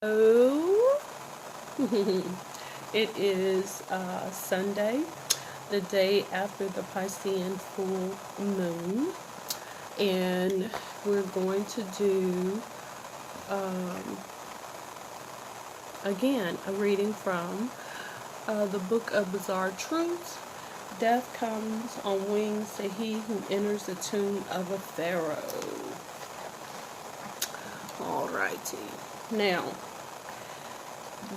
Oh, it is Sunday, the day after the Piscean full moon, and we're going to do again a reading from the Book of Bizarre Truths. Death comes on wings to he who enters the tomb of a pharaoh. Alrighty. Now,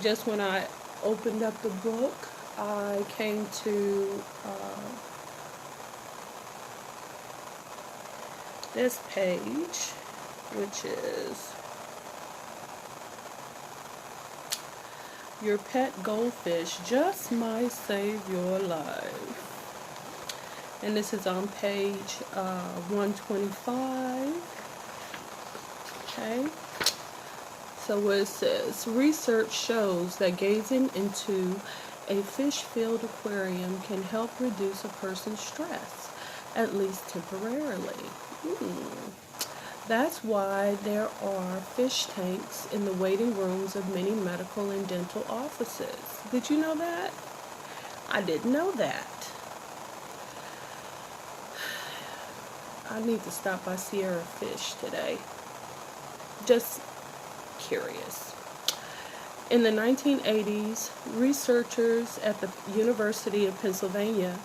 just when I opened up the book, I came to this page, which is your pet goldfish just might save your life. And this is on page 125. Okay. So what it says, research shows that gazing into a fish-filled aquarium can help reduce a person's stress, at least temporarily. That's why there are fish tanks in the waiting rooms of many medical and dental offices. Did you know that? I didn't know that. I need to stop by Sierra Fish today. Just curious. In the 1980s, researchers at the University of Pennsylvania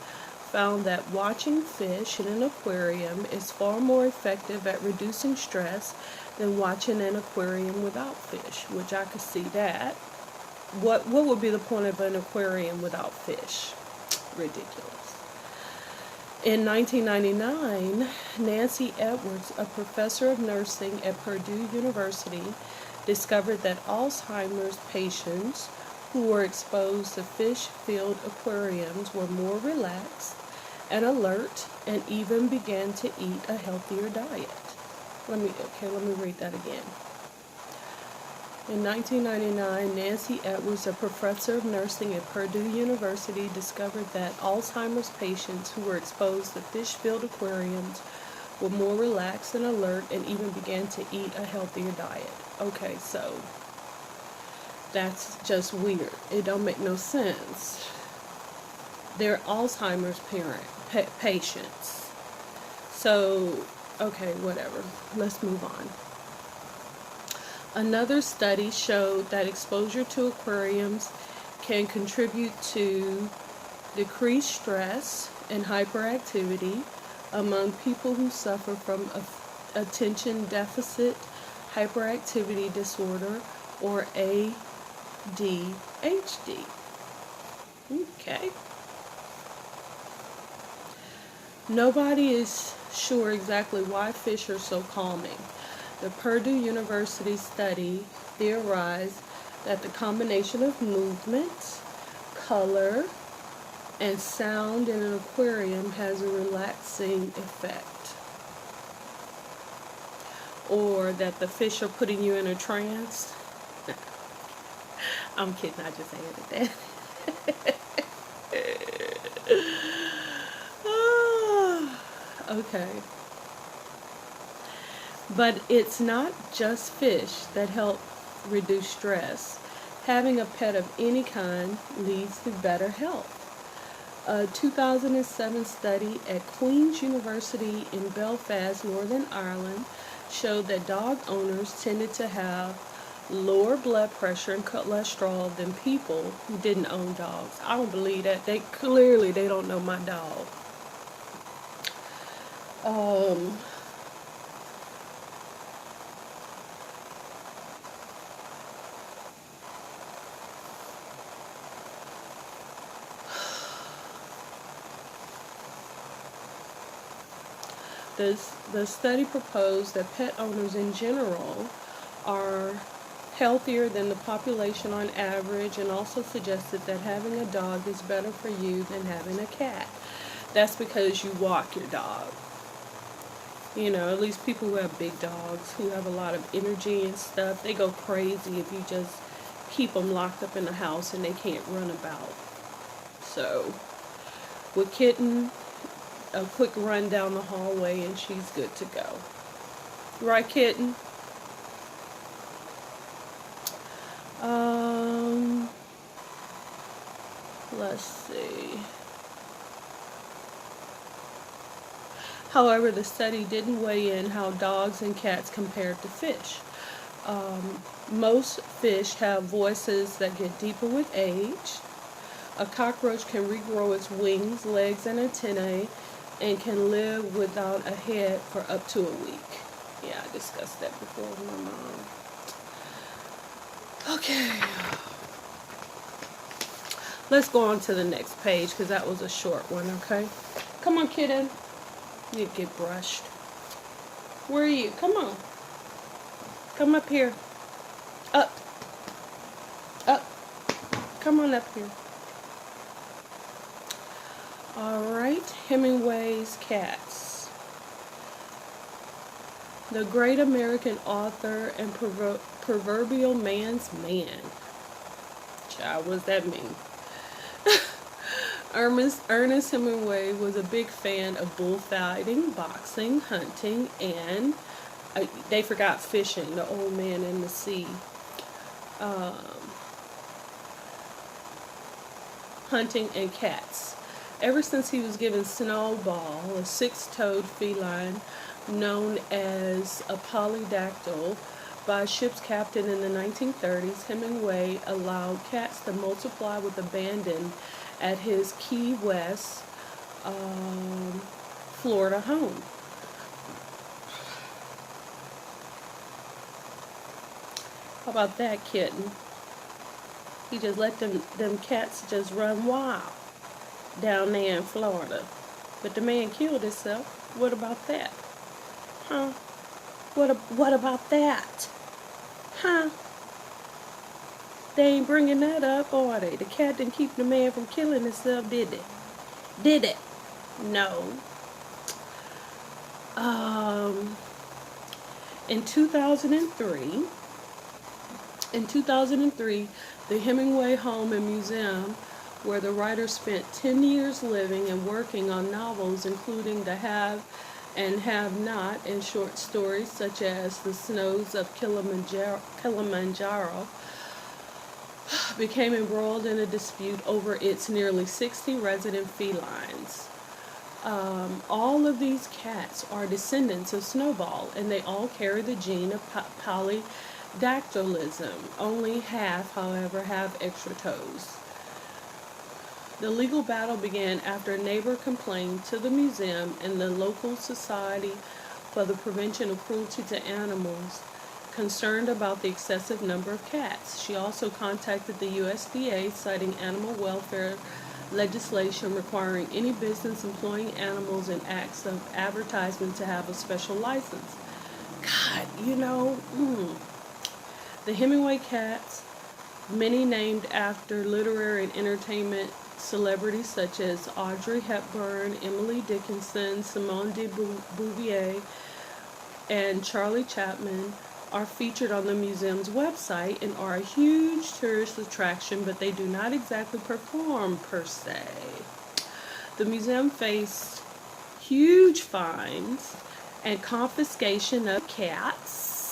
found that watching fish in an aquarium is far more effective at reducing stress than watching an aquarium without fish, which I could see that. What would be the point of an aquarium without fish? Ridiculous. In 1999, Nancy Edwards, a professor of nursing at Purdue University, discovered that Alzheimer's patients who were exposed to fish-filled aquariums were more relaxed and alert and even began to eat a healthier diet. Let me read that again. In 1999, Nancy Edwards, a professor of nursing at Purdue University, discovered that Alzheimer's patients who were exposed to fish-filled aquariums were more relaxed and alert and even began to eat a healthier diet. Okay, so that's just weird. It don't make no sense. They're Alzheimer's patients. So, okay, whatever. Let's move on. Another study showed that exposure to aquariums can contribute to decreased stress and hyperactivity among people who suffer from attention deficit hyperactivity disorder, or ADHD. Okay. Nobody is sure exactly why fish are so calming. The Purdue University study theorized that the combination of movement, color, and sound in an aquarium has a relaxing effect. Or that the fish are putting you in a trance. I'm kidding, I just added that. Okay. But it's not just fish that help reduce stress. Having a pet of any kind leads to better health. A 2007 study at Queen's University in Belfast, Northern Ireland, showed that dog owners tended to have lower blood pressure and cholesterol than people who didn't own dogs. I don't believe that. They don't know my dog. The study proposed that pet owners in general are healthier than the population on average, and also suggested that having a dog is better for you than having a cat. That's because you walk your dog. You know, at least people who have big dogs, who have a lot of energy and stuff, they go crazy if you just keep them locked up in the house and they can't run about. So, with Kitten, a quick run down the hallway and she's good to go. Right, Kitten? Let's see. However, the study didn't weigh in how dogs and cats compared to fish. Most fish have voices that get deeper with age. A cockroach can regrow its wings, legs, and antennae and can live without a head for up to a week. Yeah, I discussed that before with my mom. Okay. Let's go on to the next page because that was a short one, okay? Come on, kitten. You get brushed. Where are you? Come on. Come up here. Up. Up. Come on up here. Alright, Hemingway's Cats. The great American author and proverbial man's man. Child, what does that mean? Ernest Hemingway was a big fan of bullfighting, boxing, hunting, and they forgot fishing, the old man in the sea. Hunting and cats. Ever since he was given Snowball, a six-toed feline known as a polydactyl, by a ship's captain in the 1930s, Hemingway allowed cats to multiply with abandon at his Key West, Florida home. How about that, kitten? He just let them cats just run wild down there in Florida. But the man killed himself. What about that? Huh? What about that? Huh? They ain't bringing that up, are they? The cat didn't keep the man from killing himself, did it? Did it? No. In 2003, the Hemingway Home and Museum, where the writer spent 10 years living and working on novels including The Have and Have Not and short stories such as The Snows of Kilimanjaro, became embroiled in a dispute over its nearly 60 resident felines. All of these cats are descendants of Snowball, and they all carry the gene of polydactylism. Only half, however, have extra toes. The legal battle began after a neighbor complained to the museum and the local Society for the Prevention of Cruelty to Animals, concerned about the excessive number of cats. She also contacted the USDA, citing animal welfare legislation requiring any business employing animals in acts of advertisement to have a special license. God, the Hemingway Cats, many named after literary and entertainment celebrities such as Audrey Hepburn, Emily Dickinson, Simone de Beauvoir, and Charlie Chaplin, are featured on the museum's website and are a huge tourist attraction, but they do not exactly perform per se. The museum faced huge fines and confiscation of cats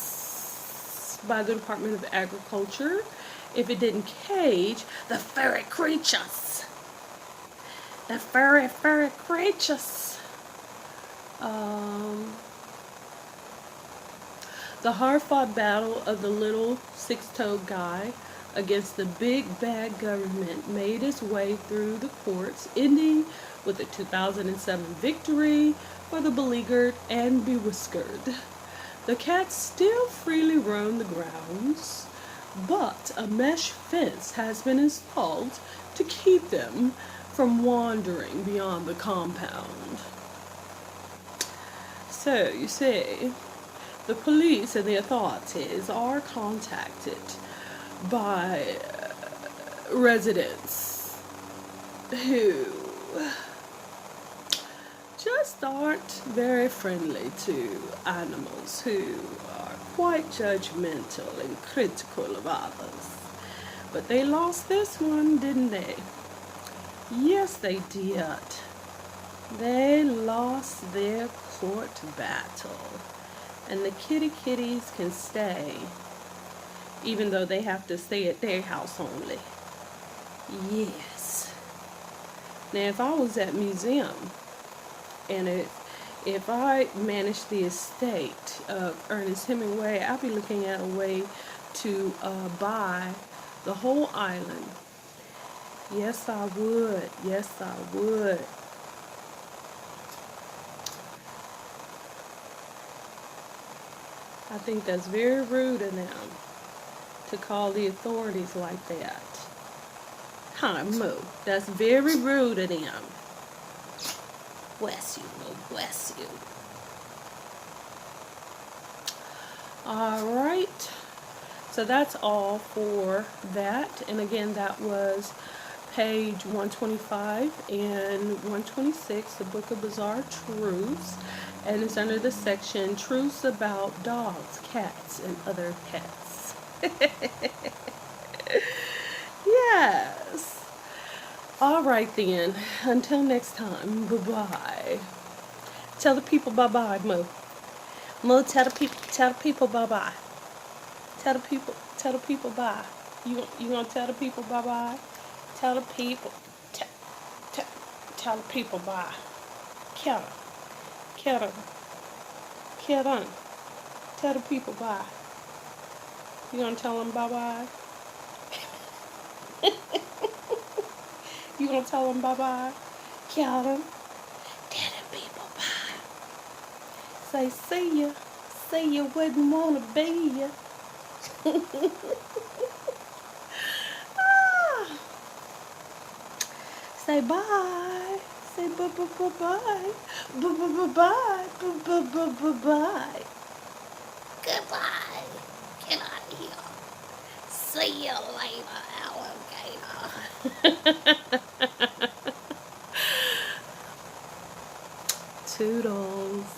by the Department of Agriculture if it didn't cage the furry creatures. The furry creatures. The hard-fought battle of the little six-toed guy against the big bad government made its way through the courts, ending with a 2007 victory for the beleaguered and bewhiskered. The cats still freely roam the grounds, but a mesh fence has been installed to keep them from wandering beyond the compound. So, you see, the police and the authorities are contacted by residents who just aren't very friendly to animals, who are quite judgmental and critical of others. But they lost this one, didn't they? Yes, they did. They lost their court battle. And the kitties can stay, even though they have to stay at their house only. Yes. Now, if I was at museum, and if I managed the estate of Ernest Hemingway, I'd be looking at a way to buy the whole island. Yes, I would. Yes, I would. I think that's very rude of them to call the authorities like that. Huh, Moo? That's very rude of them. Bless you, Moo. Bless you. Alright. So that's all for that. And again, that was page 125 and 126, the Book of Bizarre Truths. And it's under the section Truths About Dogs, Cats, and Other Pets. Yes. Alright then. Until next time. Bye-bye. Tell the people bye-bye, Mo. Mo, tell the people bye-bye. Tell the people bye. You gonna tell the people bye-bye? Tell the people. Tell the people bye. Kill them. Tell the people bye. You gonna tell them bye-bye? You gonna tell them bye-bye? Kill them. Tell the people bye. Say see ya. See ya wouldn't wanna be ya. Say bye. Say bye-bye. Bye-bye. Bye-bye. Goodbye. Get out of here. See you later, alligator. Toodles.